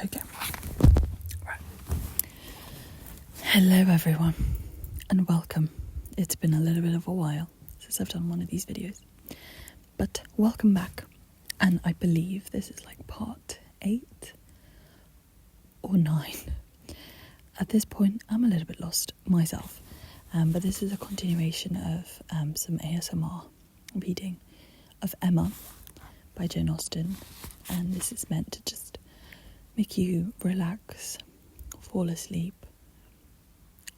Okay. Right. Hello everyone and welcome. It's been a little bit of a while since I've done one of these videos, but welcome back. And I believe this is like part 8 or 9. At this point I'm a little bit lost myself, but this is a continuation of some ASMR reading of Emma by Jane Austen, and this is meant to just make you relax, fall asleep,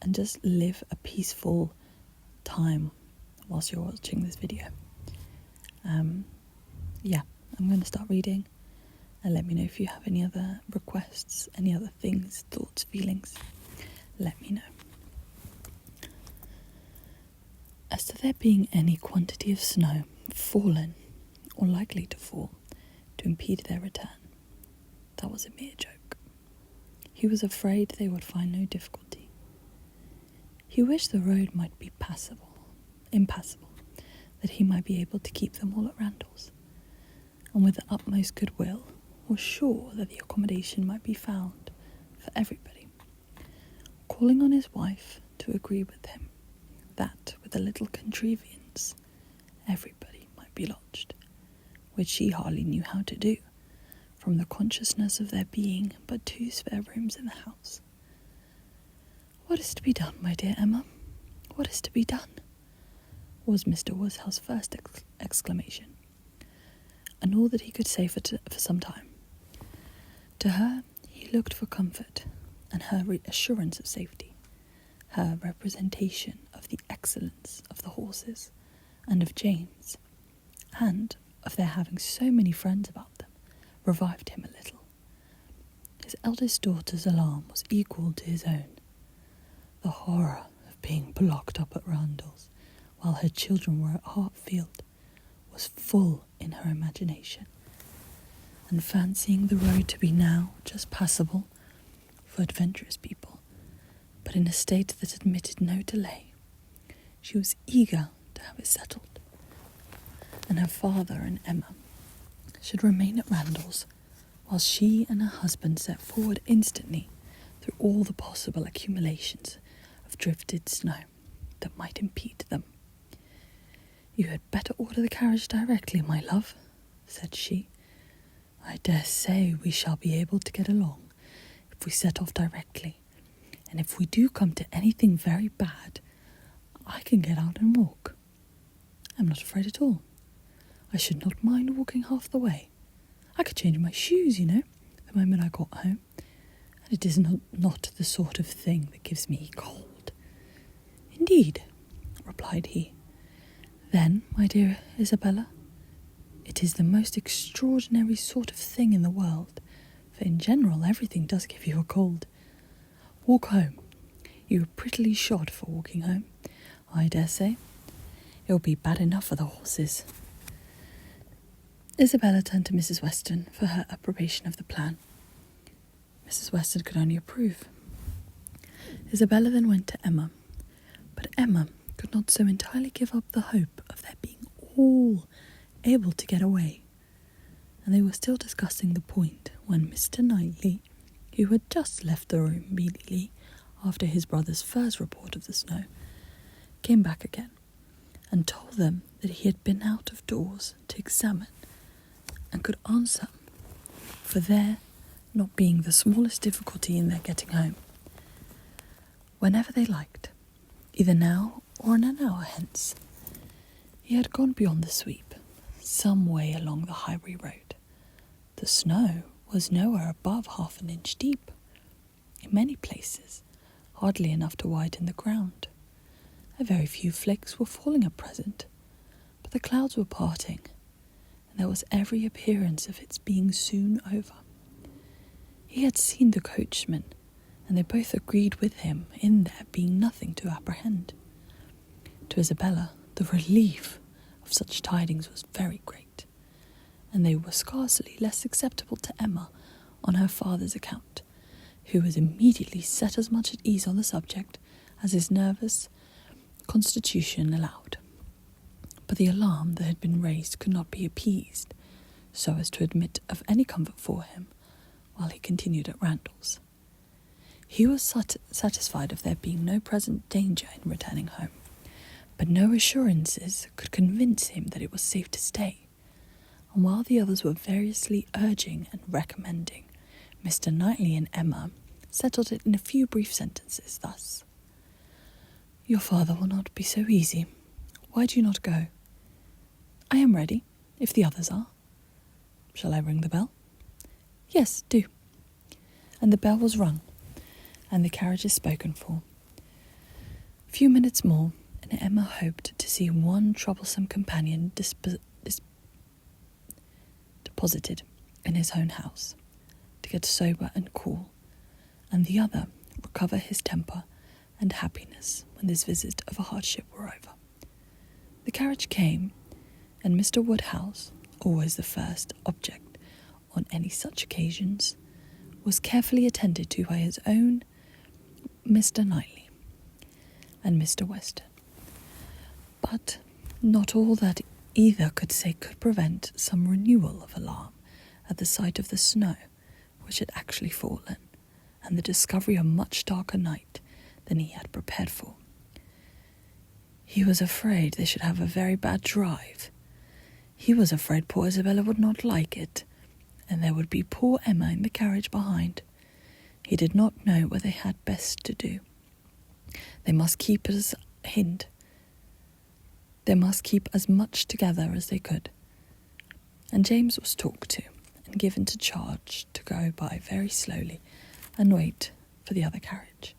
and just live a peaceful time whilst you're watching this video. I'm going to start reading, and let me know if you have any other requests, any other things, thoughts, feelings. Let me know. As to there being any quantity of snow fallen or likely to fall to impede their return, that was a mere joke. He was afraid they would find no difficulty. He wished the road might be impassable, that he might be able to keep them all at Randall's, and with the utmost goodwill was sure that the accommodation might be found for everybody, calling on his wife to agree with him that with a little contrivance everybody might be lodged, which she hardly knew how to do, from the consciousness of there being but 2 spare rooms in the house. "What is to be done, my dear Emma? What is to be done?" was Mr. Woodhouse's first exclamation, and all that he could say for some time. To her he looked for comfort, and her reassurance of safety, her representation of the excellence of the horses and of Jane's, and of their having so many friends about them, revived him a little. His eldest daughter's alarm was equal to his own. The horror of being blocked up at Randall's while her children were at Hartfield was full in her imagination, and fancying the road to be now just passable for adventurous people, but in a state that admitted no delay, she was eager to have it settled, and her father and Emma should remain at Randall's while she and her husband set forward instantly through all the possible accumulations of drifted snow that might impede them. "You had better order the carriage directly, my love," said she. "I dare say we shall be able to get along if we set off directly, and if we do come to anything very bad, I can get out and walk. I'm not afraid at all. I should not mind walking half the way. I could change my shoes, the moment I got home, and it is not the sort of thing that gives me cold." "Indeed," replied he. "Then, my dear Isabella, it is the most extraordinary sort of thing in the world, for in general everything does give you a cold. Walk home. You are prettily shod for walking home, I dare say. It will be bad enough for the horses." Isabella turned to Mrs. Weston for her approbation of the plan. Mrs. Weston could only approve. Isabella then went to Emma, but Emma could not so entirely give up the hope of their being all able to get away, and they were still discussing the point when Mr. Knightley, who had just left the room immediately after his brother's first report of the snow, came back again and told them that he had been out of doors to examine and could answer for there not being the smallest difficulty in their getting home, whenever they liked, either now or in an hour hence. He had gone beyond the sweep, some way along the Highbury road. The snow was nowhere above half an inch deep. In many places, hardly enough to widen the ground. A very few flakes were falling at present, but the clouds were parting, and there was every appearance of its being soon over. He had seen the coachman, and they both agreed with him in there being nothing to apprehend. To Isabella, the relief of such tidings was very great, and they were scarcely less acceptable to Emma on her father's account, who was immediately set as much at ease on the subject as his nervous constitution allowed. But the alarm that had been raised could not be appeased so as to admit of any comfort for him, while he continued at Randall's. He was satisfied of there being no present danger in returning home, but no assurances could convince him that it was safe to stay. And while the others were variously urging and recommending, Mr. Knightley and Emma settled it in a few brief sentences thus: "Your father will not be so easy. Why do you not go?" "I am ready, if the others are." "Shall I ring the bell?" "Yes, do." And the bell was rung, and the carriage is spoken for. A few minutes more, and Emma hoped to see one troublesome companion deposited in his own house, to get sober and cool, and the other recover his temper and happiness when this visit of a hardship were over. The carriage came, and Mr. Woodhouse, always the first object on any such occasions, was carefully attended to by his own Mr. Knightley and Mr. Weston. But not all that either could say could prevent some renewal of alarm at the sight of the snow which had actually fallen, and the discovery of a much darker night than he had prepared for. He was afraid they should have a very bad drive. He was afraid poor Isabella would not like it, and there would be poor Emma in the carriage behind. He did not know what they had best to do. They must keep as much together as they could. And James was talked to and given to charge to go by very slowly and wait for the other carriage.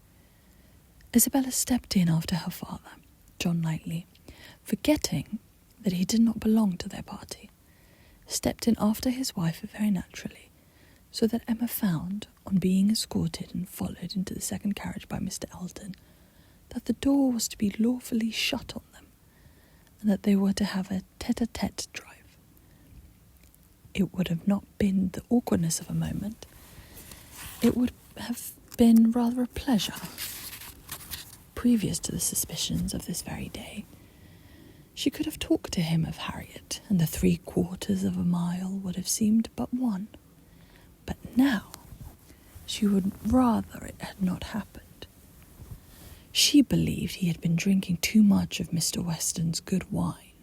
Isabella stepped in after her father, John Knightley, forgetting that he did not belong to their party, stepped in after his wife very naturally, so that Emma found, on being escorted and followed into the second carriage by Mr. Elton, that the door was to be lawfully shut on them, and that they were to have a tete-a-tete drive. It would have not been the awkwardness of a moment. It would have been rather a pleasure. Previous to the suspicions of this very day, she could have talked to him of Harriet, and the 3/4 of a mile would have seemed but one. But now she would rather it had not happened. She believed he had been drinking too much of Mr. Weston's good wine,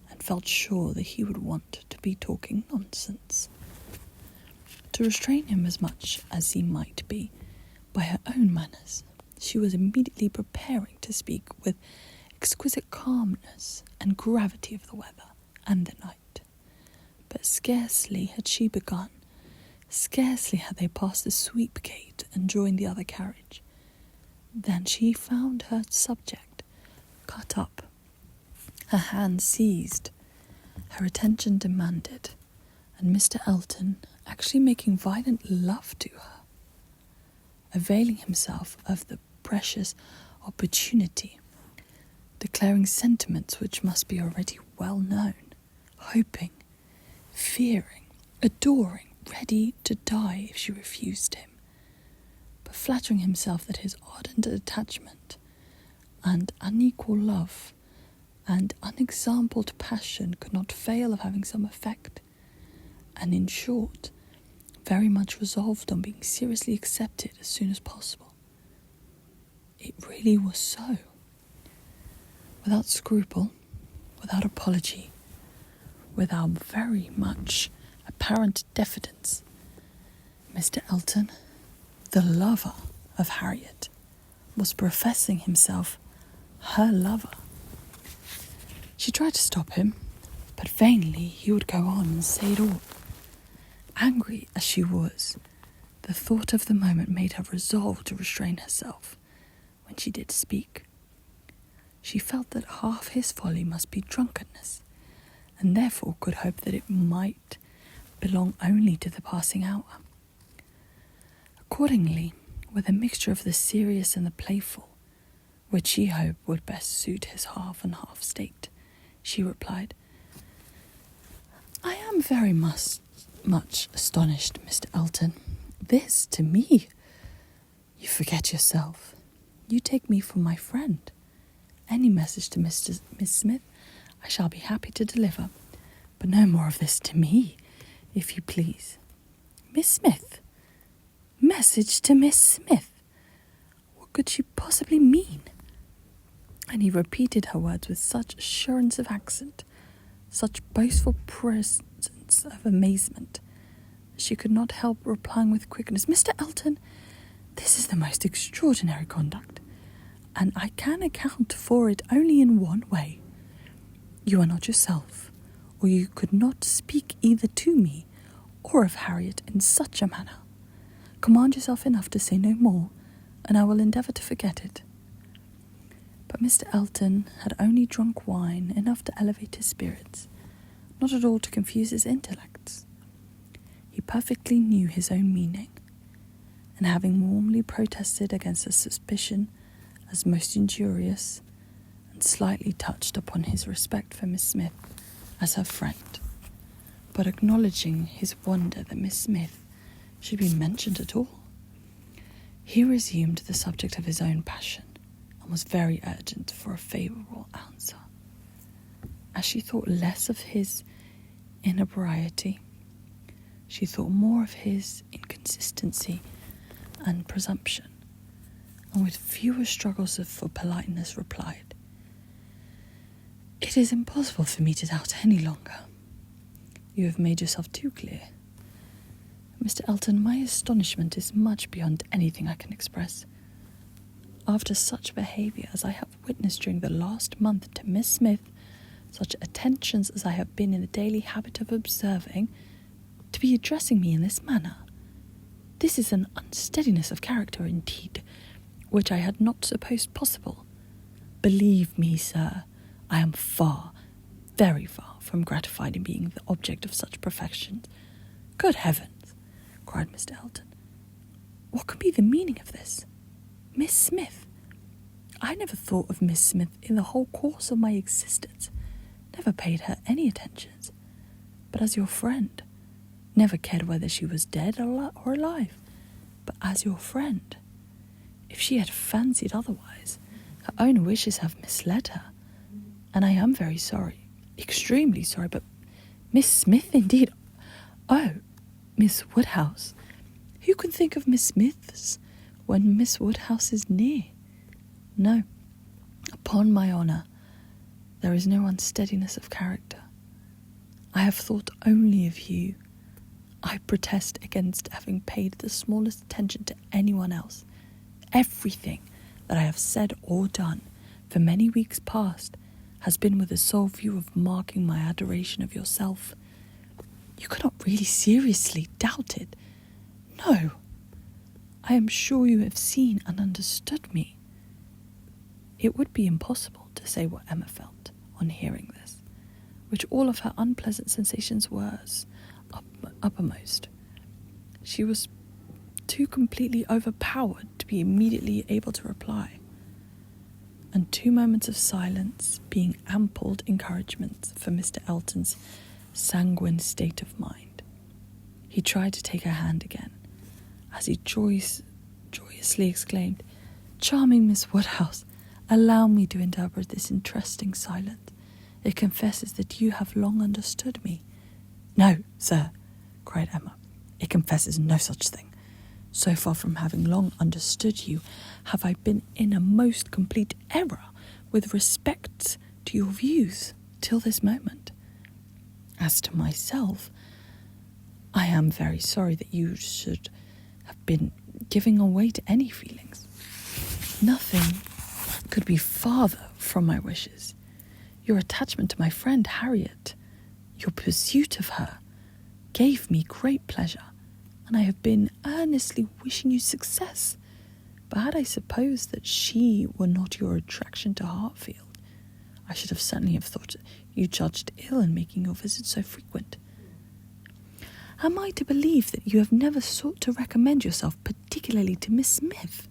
and felt sure that he would want to be talking nonsense. To restrain him as much as he might be by her own manners, she was immediately preparing to speak with exquisite calmness and gravity of the weather and the night. But scarcely had she begun, scarcely had they passed the sweep gate and joined the other carriage, than she found her subject cut up, her hands seized, her attention demanded, and Mr. Elton actually making violent love to her, availing himself of the precious opportunity, declaring sentiments which must be already well known, hoping, fearing, adoring, ready to die if she refused him, but flattering himself that his ardent attachment and unequal love and unexampled passion could not fail of having some effect, and in short, very much resolved on being seriously accepted as soon as possible. It really was so. Without scruple, without apology, without very much apparent diffidence, Mr. Elton, the lover of Harriet, was professing himself her lover. She tried to stop him, but vainly he would go on and say it all. Angry as she was, the thought of the moment made her resolve to restrain herself when she did speak. She felt that half his folly must be drunkenness, and therefore could hope that it might belong only to the passing hour. Accordingly, with a mixture of the serious and the playful, which she hoped would best suit his half and half state, she replied, "I am very much astonished, Mr. Elton. This to me! You forget yourself. You take me for my friend. Any message to Miss Smith I shall be happy to deliver, but no more of this to me, if you please." "Miss Smith? message to Miss Smith. What could she possibly mean? And he repeated her words with such assurance of accent, such boastful presence of amazement, that she could not help replying with quickness, "Mr. Elton, this is the most extraordinary conduct, and I can account for it only in one way. You are not yourself, or you could not speak either to me or of Harriet in such a manner. Command yourself enough to say no more, and I will endeavour to forget it." But Mr. Elton had only drunk wine enough to elevate his spirits, not at all to confuse his intellects. He perfectly knew his own meaning, and having warmly protested against a suspicion as most injurious, and slightly touched upon his respect for Miss Smith as her friend, but acknowledging his wonder that Miss Smith should be mentioned at all, he resumed the subject of his own passion, and was very urgent for a favourable answer. As she thought less of his inebriety, she thought more of his inconsistency and presumption, and with fewer struggles for politeness replied, "It is impossible for me to doubt any longer. You have made yourself too clear. Mr. Elton, my astonishment is much beyond anything I can express. After such behaviour as I have witnessed during the last month to Miss Smith, such attentions as I have been in the daily habit of observing, to be addressing me in this manner. This is an unsteadiness of character indeed, which I had not supposed possible. Believe me, sir, I am far, very far from gratified in being the object of such perfections." "Good heavens!" cried Mr. Elton. "What can be the meaning of this? Miss Smith! I never thought of Miss Smith in the whole course of my existence, never paid her any attentions, but as your friend, never cared whether she was dead or alive, but as your friend. If she had fancied otherwise, her own wishes have misled her, and I am very sorry, extremely sorry, but Miss Smith indeed, oh, Miss Woodhouse, who can think of Miss Smiths when Miss Woodhouse is near? No, upon my honour, there is no unsteadiness of character. I have thought only of you. I protest against having paid the smallest attention to anyone else. Everything that I have said or done for many weeks past has been with the sole view of marking my adoration of yourself. You cannot really seriously doubt it. No, I am sure you have seen and understood me." It would be impossible to say what Emma felt on hearing this, which all of her unpleasant sensations was uppermost. She was too completely overpowered to be immediately able to reply, and 2 moments of silence being ample encouragement for Mr. Elton's sanguine state of mind, he tried to take her hand again, as he joyously exclaimed, "Charming Miss Woodhouse, allow me to interpret this interesting silence. It confesses that you have long understood me." "No, sir," cried Emma, "it confesses no such thing. So far from having long understood you, have I been in a most complete error with respect to your views till this moment. As to myself, I am very sorry that you should have been giving away to any feelings. Nothing could be farther from my wishes. Your attachment to my friend Harriet, your pursuit of her, gave me great pleasure, and I have been earnestly wishing you success. But had I supposed that she were not your attraction to Hartfield, I should have certainly have thought you judged ill in making your visits so frequent. Am I to believe that you have never sought to recommend yourself particularly to Miss Smith?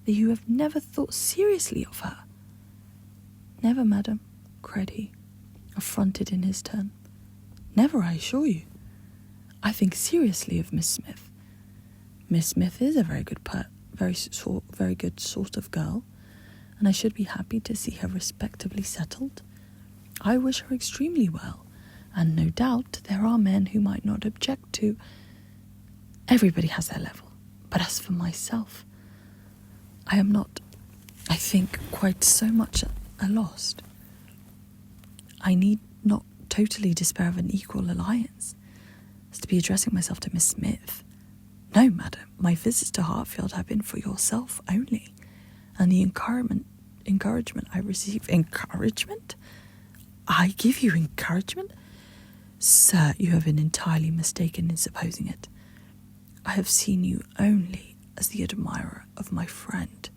That you have never thought seriously of her?" "Never, madam," cried he, affronted in his turn. "Never, I assure you. I think seriously of Miss Smith. Miss Smith is a very good sort of girl, and I should be happy to see her respectably settled. I wish her extremely well, and no doubt there are men who might not object to. Everybody has their level, But as for myself, I am not, I think, quite so much at a loss. I need not totally despair of an equal alliance as to be addressing myself to Miss Smith. No, madam, my visits to Hartfield have been for yourself only, and the encouragement I receive... Encouragement? I give you encouragement? Sir, you have been entirely mistaken in supposing it. I have seen you only as the admirer of my friend.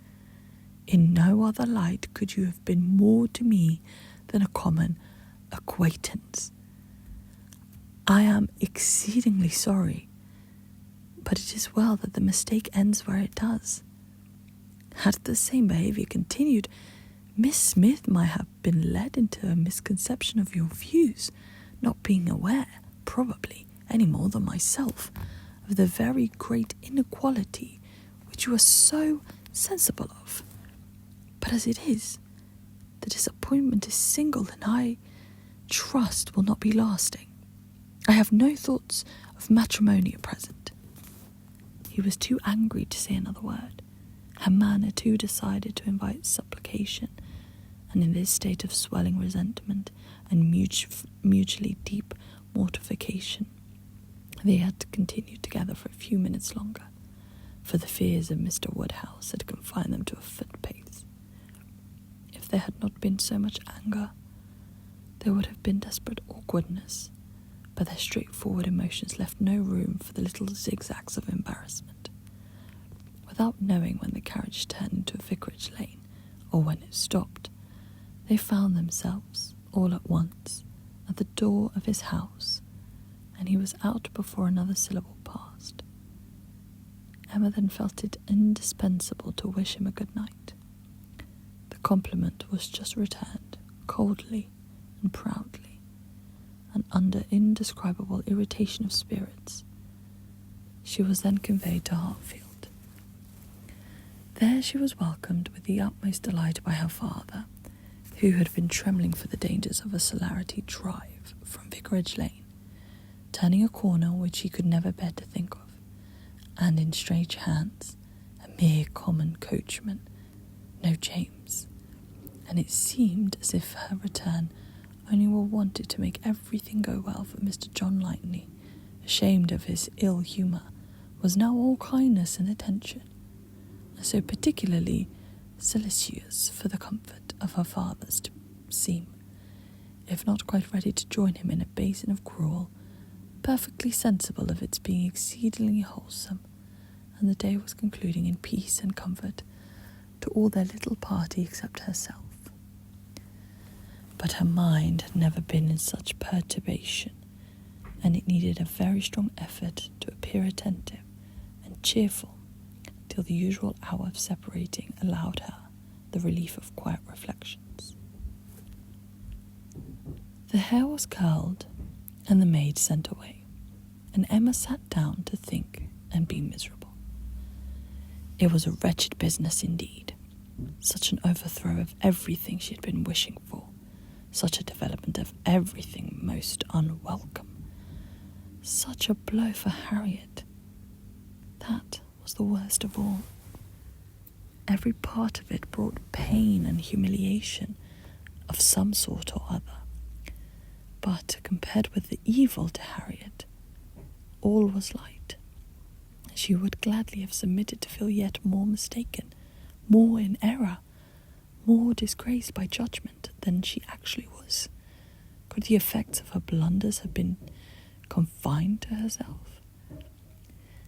In no other light could you have been more to me than a common acquaintance. I am exceedingly sorry, but it is well that the mistake ends where it does. Had the same behaviour continued, Miss Smith might have been led into a misconception of your views, not being aware, probably, any more than myself, of the very great inequality which you are so sensible of. But as it is, the disappointment is single, and I trust will not be lasting. I have no thoughts of matrimony at present. He was too angry to say another word. Her manner too decided to invite supplication, and in this state of swelling resentment and mutually deep mortification, they had to continue together for a few minutes longer, for the fears of Mr. Woodhouse had confined them to a foot pace. If there had not been so much anger, there would have been desperate awkwardness, but their straightforward emotions left no room for the little zigzags of embarrassment. Without knowing when the carriage turned into Vicarage Lane, or when it stopped, they found themselves, all at once, at the door of his house, and he was out before another syllable passed. Emma then felt it indispensable to wish him a good night. The compliment was just returned, coldly and proudly, and under indescribable irritation of spirits. She was then conveyed to Hartfield. There she was welcomed with the utmost delight by her father, who had been trembling for the dangers of a solitary drive from Vicarage Lane, turning a corner which he could never bear to think of, and in strange hands, a mere common coachman, no James, and it seemed as if her return only were wanted to make everything go well, for Mr. John Lightney, ashamed of his ill humour, was now all kindness and attention, and so particularly solicitous for the comfort of her father's to seem, if not quite ready to join him in a basin of gruel, perfectly sensible of its being exceedingly wholesome, and the day was concluding in peace and comfort to all their little party except herself. But her mind had never been in such perturbation, and it needed a very strong effort to appear attentive and cheerful till the usual hour of separating allowed her the relief of quiet reflections. The hair was curled and the maid sent away, and Emma sat down to think and be miserable. It was a wretched business indeed, such an overthrow of everything she had been wishing for, such a development of everything most unwelcome, such a blow for Harriet. That was the worst of all. Every part of it brought pain and humiliation of some sort or other. But compared with the evil to Harriet, all was light. She would gladly have submitted to feel yet more mistaken, more in error, more disgraced by judgment than she actually was, could the effects of her blunders have been confined to herself.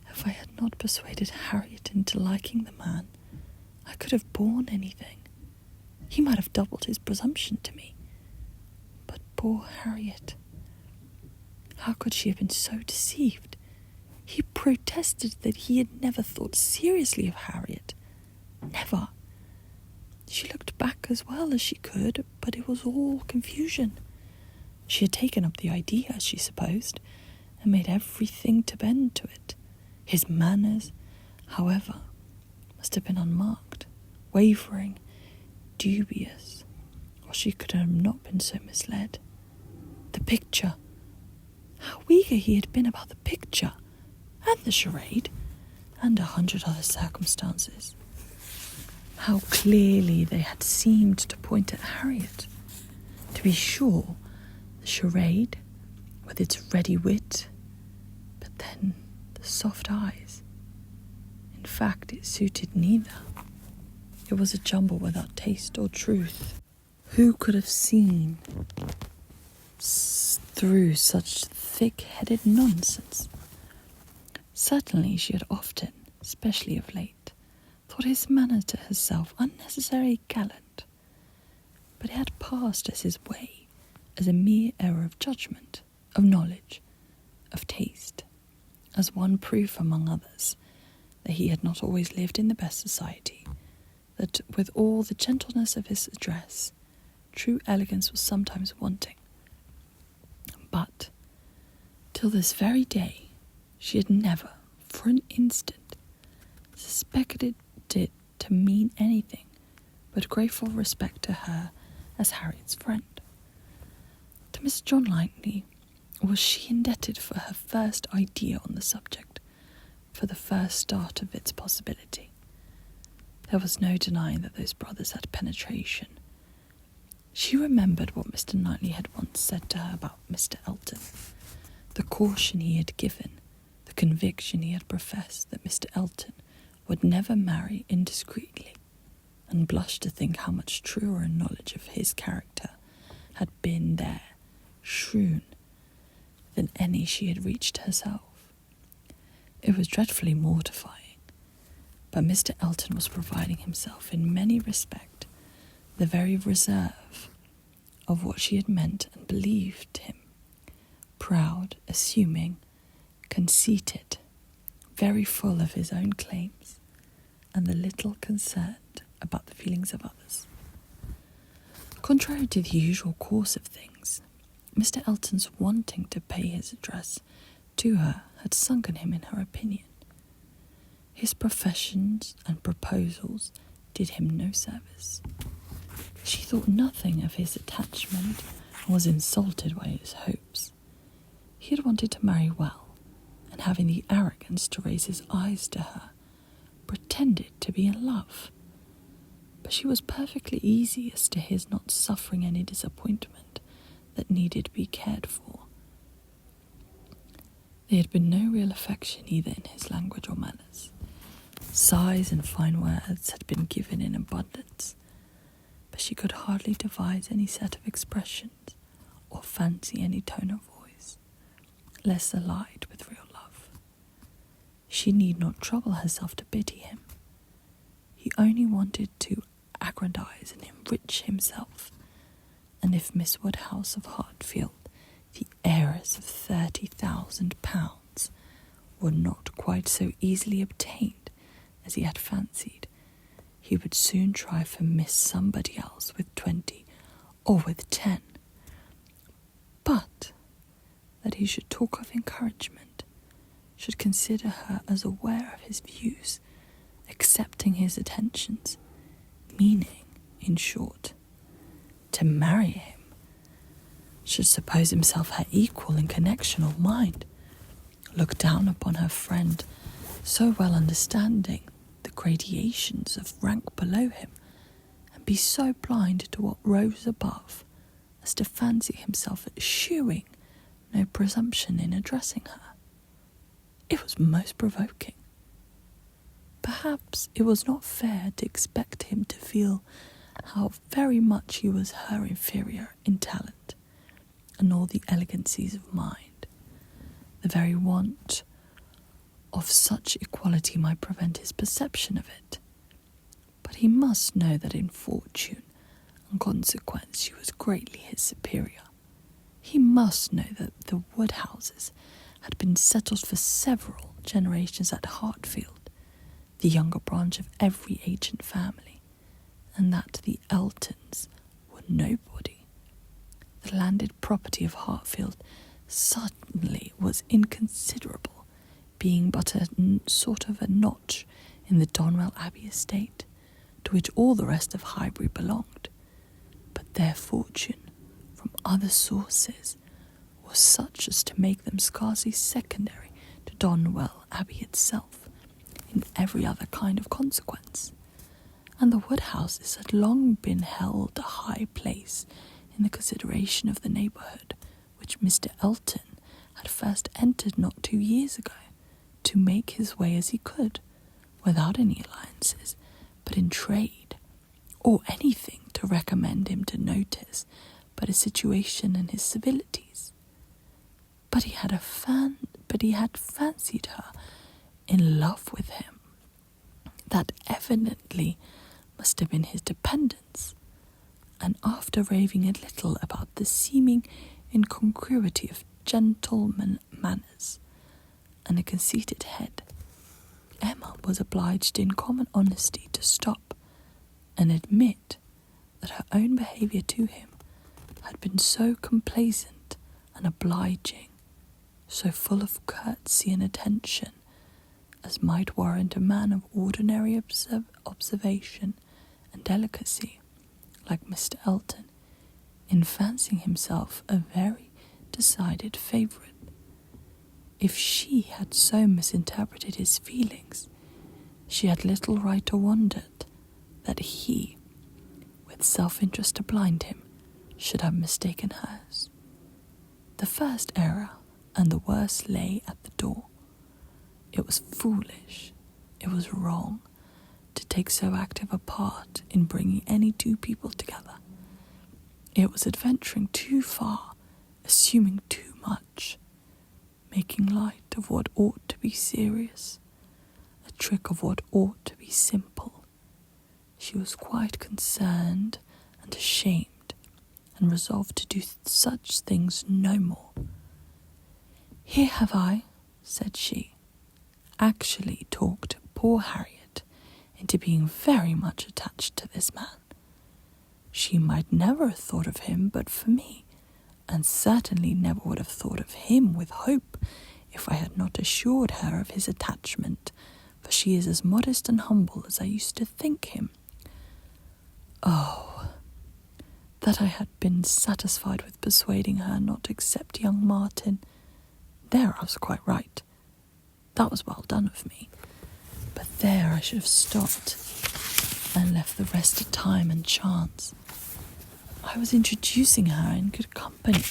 If I had not persuaded Harriet into liking the man, I could have borne anything. He might have doubled his presumption to me. But poor Harriet, how could she have been so deceived? He protested that he had never thought seriously of Harriet. Never. She looked back as well as she could, but it was all confusion. She had taken up the idea, she supposed, and made everything to bend to it. His manners, however, must have been unmarked, wavering, dubious, or she could have not been so misled. The picture! How eager he had been about the picture, and the charade, and 100 other circumstances. How clearly they had seemed to point at Harriet. To be sure, the charade, with its ready wit, but then the soft eyes. In fact, it suited neither. It was a jumble without taste or truth. Who could have seen through such thick-headed nonsense? Certainly she had often, especially of late, thought his manner to herself unnecessarily gallant, but it had passed as his way, as a mere error of judgment, of knowledge, of taste, as one proof among others that he had not always lived in the best society, that with all the gentleness of his address, true elegance was sometimes wanting. But, till this very day, she had never, for an instant, suspected it to mean anything but grateful respect to her as Harriet's friend. To Mr. John Knightley was she indebted for her first idea on the subject, for the first start of its possibility. There was no denying that those brothers had penetration. She remembered what Mr. Knightley had once said to her about Mr. Elton, the caution he had given, the conviction he had professed that Mr. Elton would never marry indiscreetly, and blushed to think how much truer a knowledge of his character had been there, shewn, than any she had reached herself. It was dreadfully mortifying, but Mr. Elton was providing himself in many respects the very reserve of what she had meant and believed him, proud, assuming, conceited, very full of his own claims, and the little concerned about the feelings of others. Contrary to the usual course of things, Mr. Elton's wanting to pay his address to her had sunken him in her opinion. His professions and proposals did him no service. She thought nothing of his attachment and was insulted by his hopes. He had wanted to marry well, and having the arrogance to raise his eyes to her, pretended to be in love. But she was perfectly easy as to his not suffering any disappointment that needed to be cared for. There had been no real affection either in his language or manners. Sighs and fine words had been given in abundance, but she could hardly devise any set of expressions or fancy any tone of voice, less allied with real love. She need not trouble herself to pity him. He only wanted to aggrandize and enrich himself, and if Miss Woodhouse of Hartfield, the heiress of £30,000, were not quite so easily obtained as he had fancied, he would soon try for Miss Somebody else with 20 or with 10. But that he should talk of encouragement, should consider her as aware of his views, accepting his attentions, meaning, in short, to marry him, should suppose himself her equal in connection or mind, look down upon her friend, so well understanding the gradations of rank below him, and be so blind to what rose above as to fancy himself eschewing no presumption in addressing her. It was most provoking. Perhaps it was not fair to expect him to feel how very much he was her inferior in talent and all the elegancies of mind. The very want of such equality might prevent his perception of it. But he must know that in fortune and consequence she was greatly his superior. He must know that the Woodhouses had been settled for several generations at Hartfield, the younger branch of every ancient family, and that the Eltons were nobody. The landed property of Hartfield certainly was inconsiderable, being but a sort of a notch in the Donwell Abbey estate, to which all the rest of Highbury belonged, but their fortune from other sources was such as to make them scarcely secondary to Donwell Abbey itself, every other kind of consequence, and the Woodhouses had long been held a high place in the consideration of the neighbourhood, which Mr. Elton had first entered not 2 years ago, to make his way as he could, without any alliances, but in trade, or anything to recommend him to notice but his situation and his civilities. But he had fancied her in love with him. That evidently must have been his dependence, and after raving a little about the seeming incongruity of gentleman manners and a conceited head, Emma was obliged in common honesty to stop and admit that her own behaviour to him had been so complaisant and obliging, so full of courtesy and attention, as might warrant a man of ordinary observation and delicacy, like Mr. Elton, in fancying himself a very decided favourite. If she had so misinterpreted his feelings, she had little right to wonder that he, with self-interest to blind him, should have mistaken hers. The first error and the worst lay at the door. It was foolish, it was wrong, to take so active a part in bringing any two people together. It was adventuring too far, assuming too much, making light of what ought to be serious, a trick of what ought to be simple. She was quite concerned and ashamed, and resolved to do such things no more. "Here have I," said she, "actually talked poor Harriet into being very much attached to this man. She might never have thought of him but for me, and certainly never would have thought of him with hope if I had not assured her of his attachment, for she is as modest and humble as I used to think him. Oh, that I had been satisfied with persuading her not to accept young Martin. There I was quite right. That was well done of me. But there I should have stopped and left the rest to time and chance. I was introducing her in good company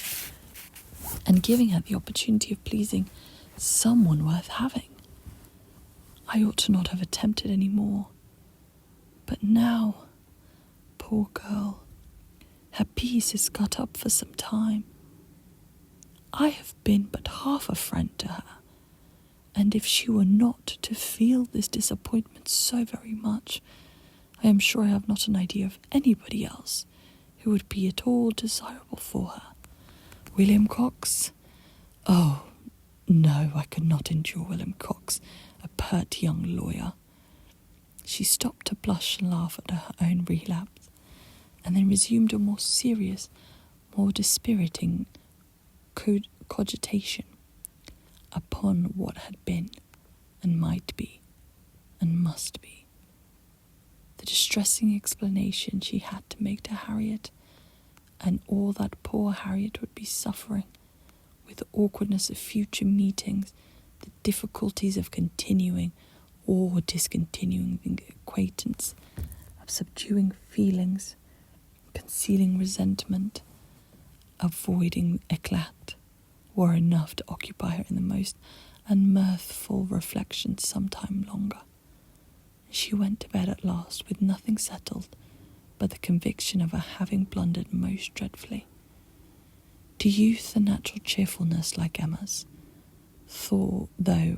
and giving her the opportunity of pleasing someone worth having. I ought to not have attempted any more. But now, poor girl, her peace is cut up for some time. I have been but half a friend to her, and if she were not to feel this disappointment so very much, I am sure I have not an idea of anybody else who would be at all desirable for her. William Cox? Oh, no, I could not endure William Cox, a pert young lawyer." She stopped to blush and laugh at her own relapse, and then resumed a more serious, more dispiriting cogitation upon what had been, and might be, and must be. The distressing explanation she had to make to Harriet, and all that poor Harriet would be suffering, with the awkwardness of future meetings, the difficulties of continuing or discontinuing the acquaintance, of subduing feelings, concealing resentment, avoiding éclat, were enough to occupy her in the most unmirthful reflection some time longer. She went to bed at last with nothing settled but the conviction of her having blundered most dreadfully. To youth a natural cheerfulness like Emma's, though